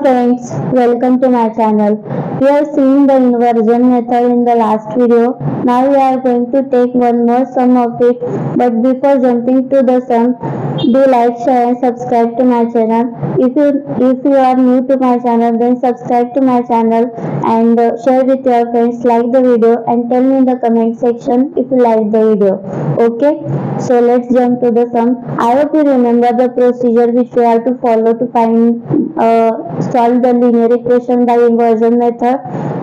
friends, welcome to my channel. We have seen the inversion method in the last video. Now we are going to take one more sum of it. But before jumping to the sum, do like, share and subscribe to my channel. If you are new to my channel, then subscribe to my channel and share with your friends, like the video and tell me in the comment section if you like the video. Okay, so let's jump to the sum. I hope you remember the procedure which we have to follow to solve the linear equation by inversion method.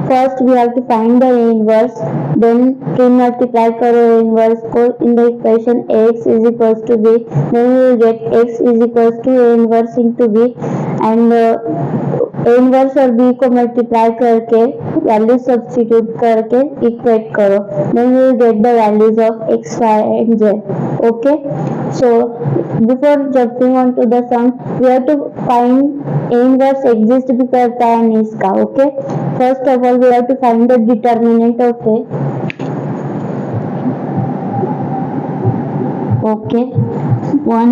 First we have to find the A inverse, then pre-multiply करो A inverse को in the equation Ax is equals to B, then we will get X is equals to A inverse into B and A inverse और B को multiply करके value substitute करके equate करो, then we will get the values of X, Y and Z. Okay, so before jumping on to the sum, we have to find A inverse exist भी करता है नहीं इसका. Okay, first of all we have to find the determinant of A. Okay, 1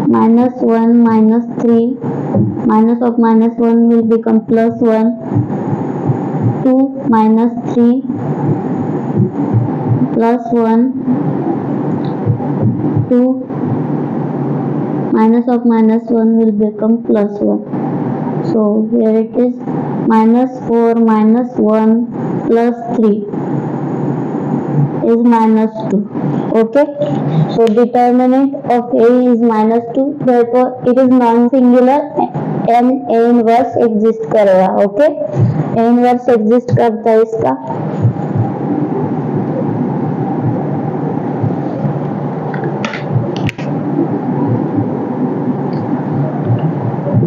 minus 1 minus 3, minus of minus 1 will become plus 1, 2 minus 3 plus 1, 2 minus of minus 1 will become plus 1. So here it is minus 4 minus 1 plus 3 is minus 2. Okay, so determinant of A is minus 2, therefore it is non-singular and A inverse exist करेगा. Okay, A inverse exist करता है इसका.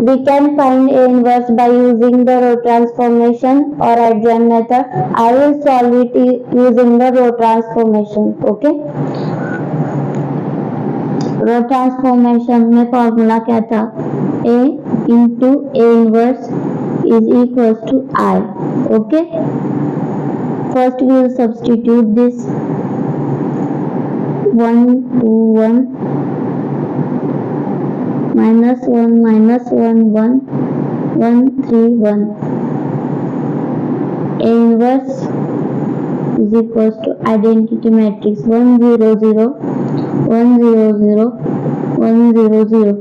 We can find A inverse by using the row transformation or adjoint method. I will solve it using the row transformation. Okay, row transformation में formula क्या था? A into A inverse is equals to I. Okay, first we will substitute this 1 2 1 minus 1 minus 1 1 1 3 1. A inverse is equals to identity matrix 1 0 0 1 0 0 1 0 0.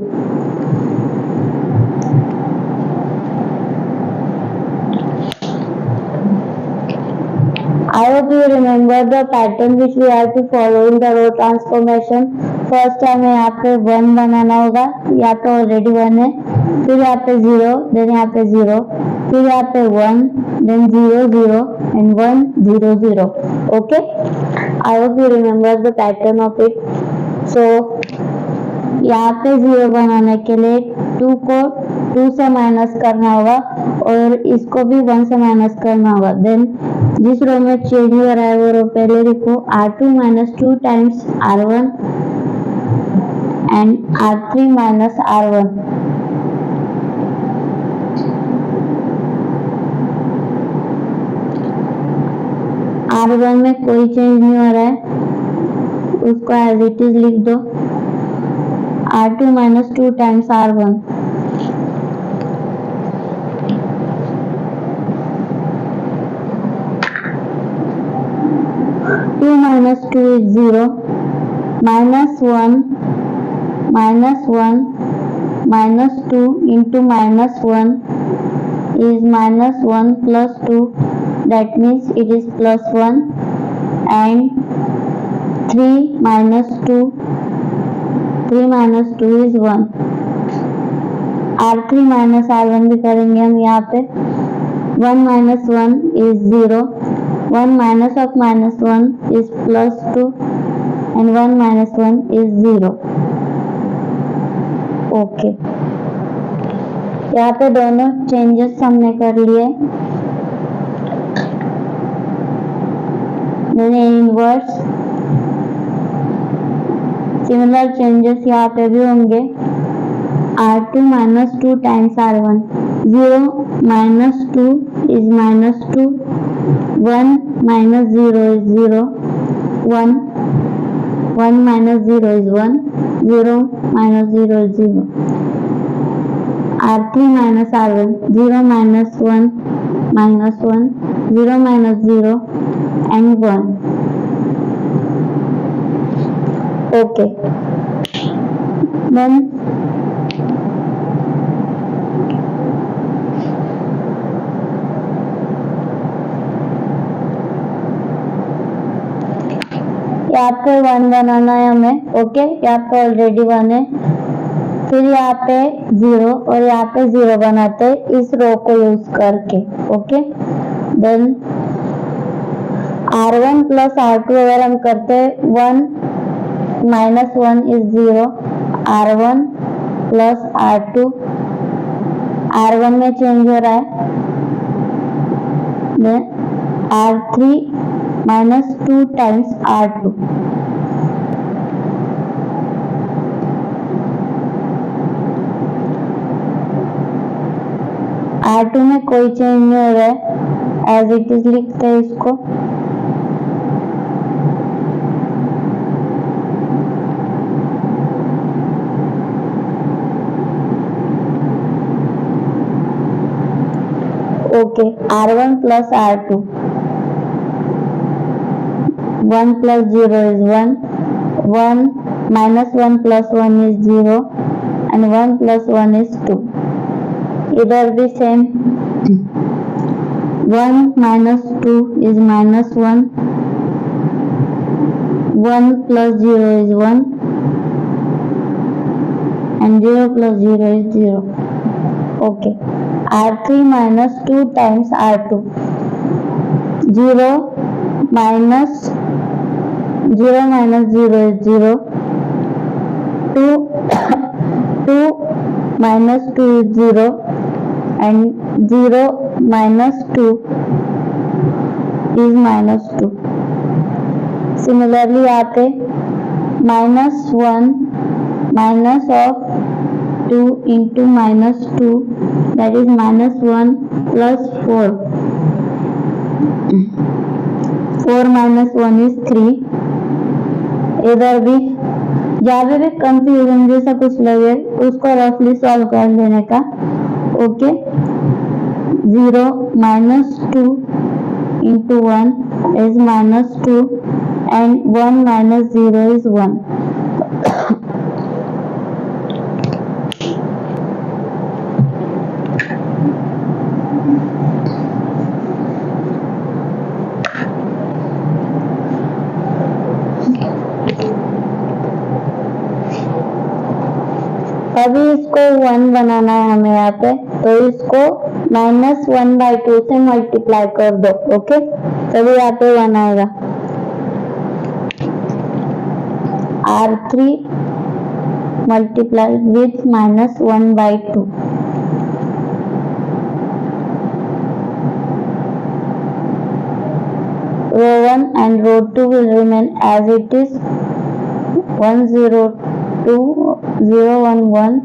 I hope you remember the pattern which we have to follow in the row transformation. First हमें यहाँ पे 1 बनाना होगा, या तो already 1 है, फिर यहाँ पे 0, देन यहाँ पे 0, फिर यहाँ पे 1, then 0 0 and 1 0 0. Okay, I hope you remember the pattern of it. So यहाँ पे 0 बनाने के लिए 2 को 2 से माइनस करना होगा और इसको भी 1 से माइनस करना होगा. देन जिस रो में चेंज हो रहा है वो रो पहले लिखो. R2 minus 2 times R1 and R3 minus R1. R1 में कोई चेंज नहीं हो रहा है, उसको एज इट इज लिख दो. R2 minus 2 times R1. Two minus 2 is 0. Minus 1 minus 1 minus 2 into minus 1 is minus 1 plus 2. That means it is plus 1. And 3 minus 2 is 1. R3 minus R1 भी करेंगे हम यहाँ पे. 1 minus 1 is 0. 1 minus of minus 1 is plus 2 and 1 minus 1 is 0. Okay, यहाँ पे दोनों changes हमने कर लिए. then A inverse, similar changes यहाँ पे भी होंगे. R2 minus 2 times R1. 0 minus 2 is minus 2. 1 minus 0 is 0. 1 minus 0 is 1. 0 minus 0 is 0. R3 minus R1, 0 minus 1, 0 minus 0 and 1. Okay. Then यहाँ पे 1 बनाना है हमें। ओके, यहाँ पे ऑलरेडी 1 है, फिर यहाँ पे 0 और यहाँ पे 0 बनाते हैं इस रो को यूज करके। Okay, then R1 plus R2 अगर हम करते हैं 1 minus 1 is 0, R1 plus R2, R1 में चेंज हो रहा है, then R3 minus 2 times R2, R2 में कोई चेंज नहीं हो रहा है, एज इट इज लिखते हैं इसको। Okay, R1 plus R2, 1 plus 0 is 1, 1 minus 1 plus 1 is 0 and 1 plus 1 is 2. Either be same, 1 minus 2 is minus 1, 1 plus 0 is 1 and 0 plus 0 is 0. Okay, R3 minus 2 times R2, 0 minus 0 is 0, 2 minus 2 is 0 and 0 minus 2 is minus 2. Similarly यहाँ पे minus 1 minus of 2 into minus 2, that is minus 1 plus 4. 4 minus 1 is 3. इधर भी जहाँ भी confusion जैसा कुछ लगे उसको रफली सॉल्व कर लेने का। Okay, 0 minus 2 into 1 is minus 2 and 1 minus 0 is 1. अभी इसको 1 बनाना है हमें यहाँ पे, तो इसको -1/2 से मल्टीप्लाई कर दो। ओके, तभी यहाँ पे 1 आएगा। R3 multiplied with -1/2. Row 1 and row 2 will remain as it is, 1 0 2 0 1 1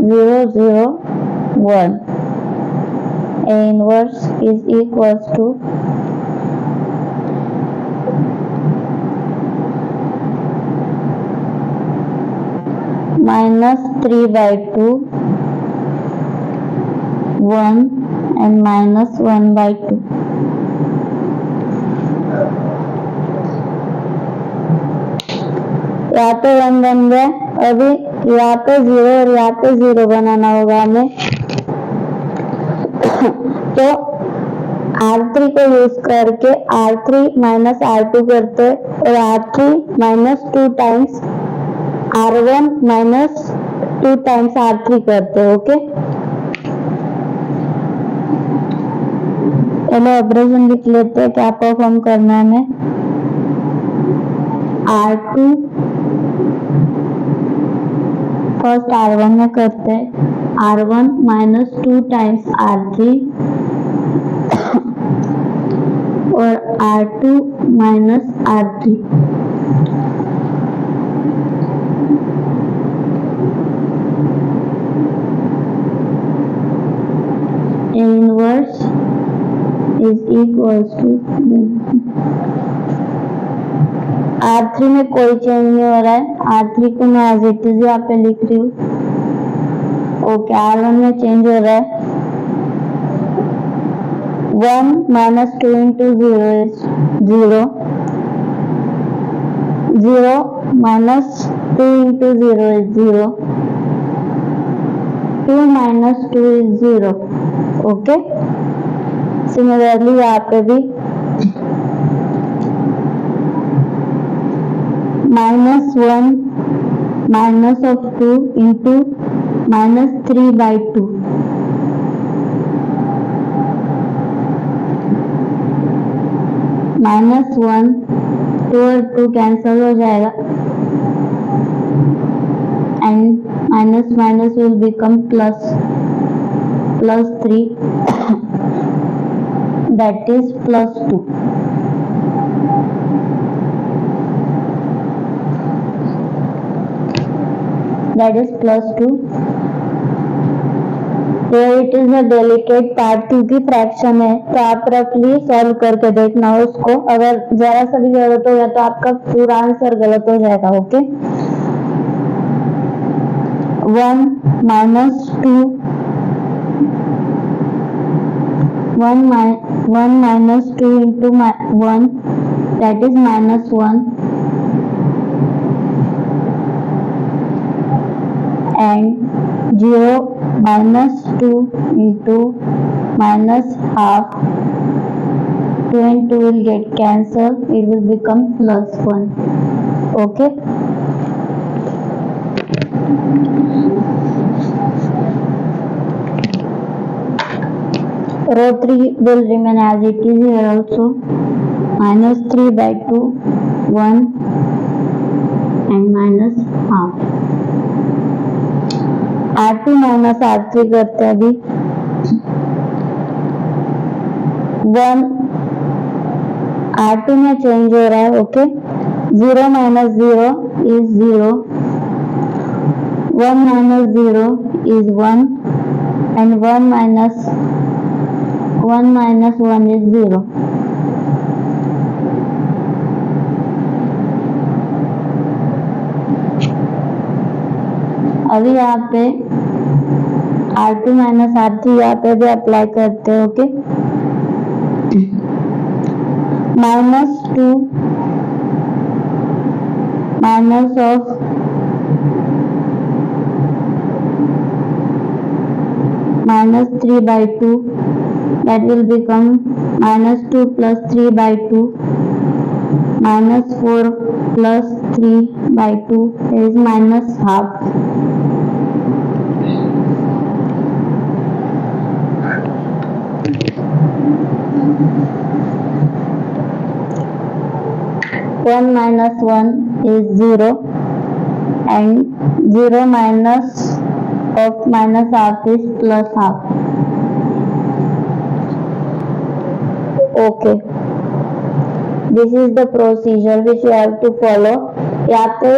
0 0 1. A inverse is equals to -3/2, 1 and -1/2. यहाँ पे 1 बन गया। अभी यहाँ पे 0 और यहाँ पे 0 बनाना होगा हमें। तो R3 को यूज करके R3 minus R2 करते और R3 minus 2 times R1 minus 2 times R3 करते। ओके, चलो ऑपरेशन लिख लेते हैं, क्या परफॉर्म करना है हमें। R2 फर्स्ट R1 में करते हैं, R1 minus 2 times R3 और R2 minus R3। Inverse is equals to R3 में कोई चेंज नहीं हो रहा है। R3 को मैं एज इट इज यहाँ पे लिख रही हूँ। ओके, R1 में चेंज हो रहा है. 1 minus 2 into 0 is 0. 0 minus 2 into 0 is 0. 2 minus 2 is 0. Okay, similarly यहाँ पे भी -1 minus of 2 into -3/2. -1, 2 और 2 कैंसल हो जाएगा and minus minus will become plus 3 that is +2. That is +2. Here it is a delicate part क्योंकि फ्रैक्शन है, तो आप रफली सॉल्व करके देखना उसको. अगर जरा सा भी गलत हो गया तो आपका पूरा आंसर गलत हो जाएगा. Okay, 1 minus 2 1 minus 2 into 1 that is -1 and 0 minus 2 into -half. 2 and 2 will get cancelled, it will become +1. Okay, row 3 will remain as it is here also. -3/2, 1 and -half. R2 minus R3 करते हैं अभी. 1 R2 में change हो रहा है. Okay, 0 minus 0 is 0. 1 minus 0 is 1 and 1 minus 1 is 0. अभी यहाँ पे R2 minus R3 यहाँ पे भी अप्लाई करते हैं. Okay, -2 minus of -3/2 that will become -2 plus 3/2. -4 plus 3/2 is -half. One minus 1 is 0 and 0 minus of -half is +half. Okay, this is the procedure which you have to follow. यहाँ पे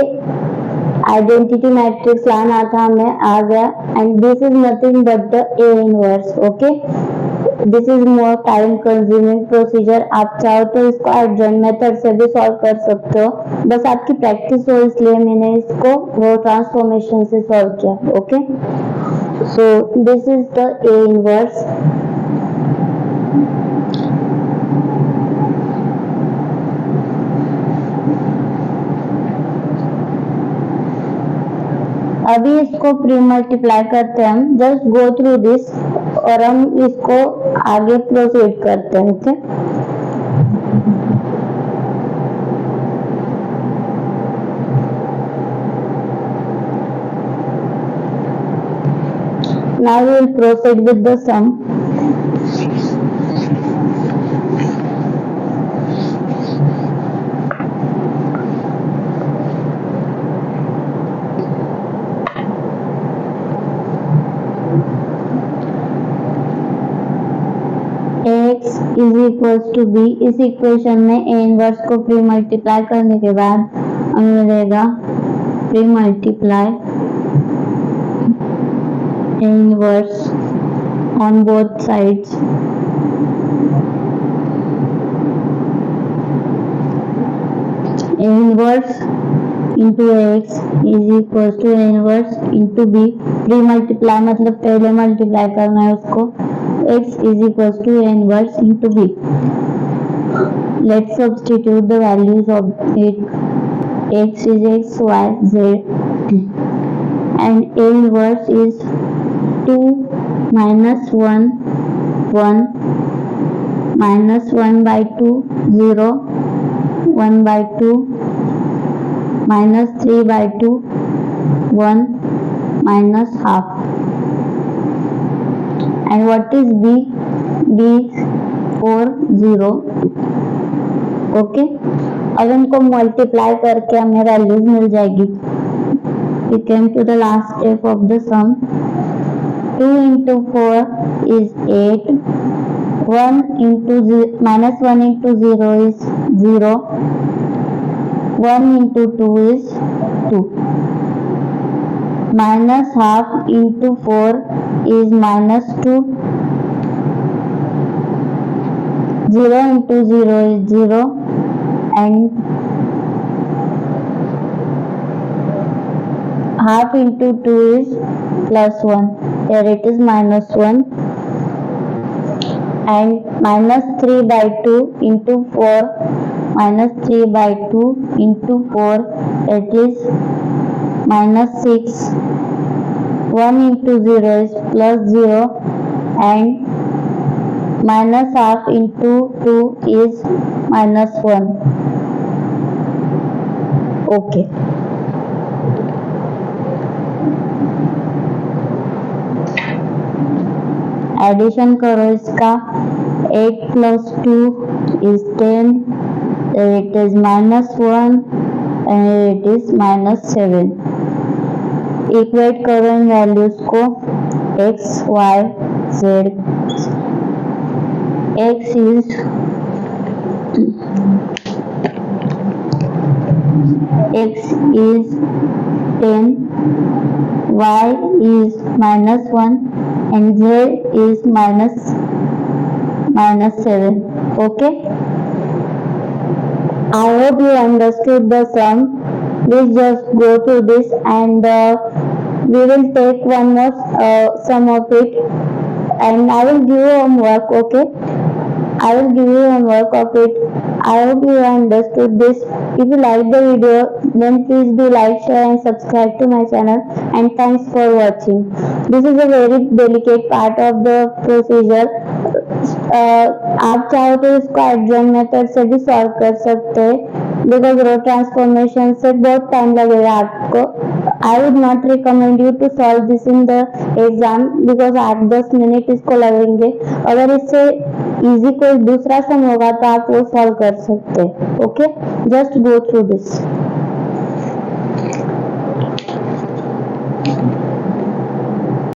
identity matrix लाना था हमें, आ गया. And this is nothing but the A inverse. Okay, this is more time consuming procedure. आप चाहो तो इसको एडजॉइंट मेथड से भी सॉल्व कर सकते हो, बस आपकी प्रैक्टिस हो इसलिए मैंने इसको रो ट्रांसफॉर्मेशन से सॉल्व किया. Okay, so this is the A inverse. अभी इसको प्री मल्टीप्लाई करते हैं हम. जस्ट गो थ्रू दिस और हम इसको आगे प्रोसीड करते हैं. Okay, now we will proceed with the sum. Ax is equals to b. इस इक्वेशन में A इनवर्स को प्री मल्टीप्लाई करने के बाद हमें मिलेगा pre multiply A inverse on both sides. A inverse into Ax is equals to A inverse into B. Pre multiply मतलब पहले मल्टीप्लाई करना है उसको। x is equal to a inverse into b। Let's substitute the values of it. x is x, y, z and a inverse is 2 minus 1 1 minus 1 by 2 0 1 by 2 minus 3 by 2 1 minus half। and what is b? b 4 0। Okay, अब इनको multiply करके हमें values मिल जाएगी। We came to the last step of the sum। 2 into 4 is 8, 1 into minus 1 into 0 is 0, 1 into 2 is 2, minus half into 4 is minus 2, 0 into 0 is 0 and half into 2 is plus 1, here it is minus 1 and minus 3 by 2 into 4 minus 3 by 2 into 4 it is minus 6, 1 into 0 is plus 0 and minus half into 2 is minus 1। Okay, addition करो इसका। 8 plus 2 is 10, it is minus 1 and it is minus 7। Equate करो इन values को। x, y, z। x is x is 10, y is minus 1 and z is minus 7। okay, I hope you understood the sum। please just go through this and we will take one more sum of it and I will give you homework। okay, I will give you homework of it। I hope you understood this। if you like the video then please do like, share and subscribe to my channel and thanks for watching। this is a very delicate part of the procedure। आप चाहो तो इसको adjoin method से भी solve कर सकते हैं because row transformation से बहुत टाइम लगेगा आपको। I would not recommend you to solve this in the exam because 8-10 minute इसको लगेंगे। अगर इससे इजी कोई दूसरा सम होगा तो आप वो सॉल्व कर सकते हैं। Okay, just go through this.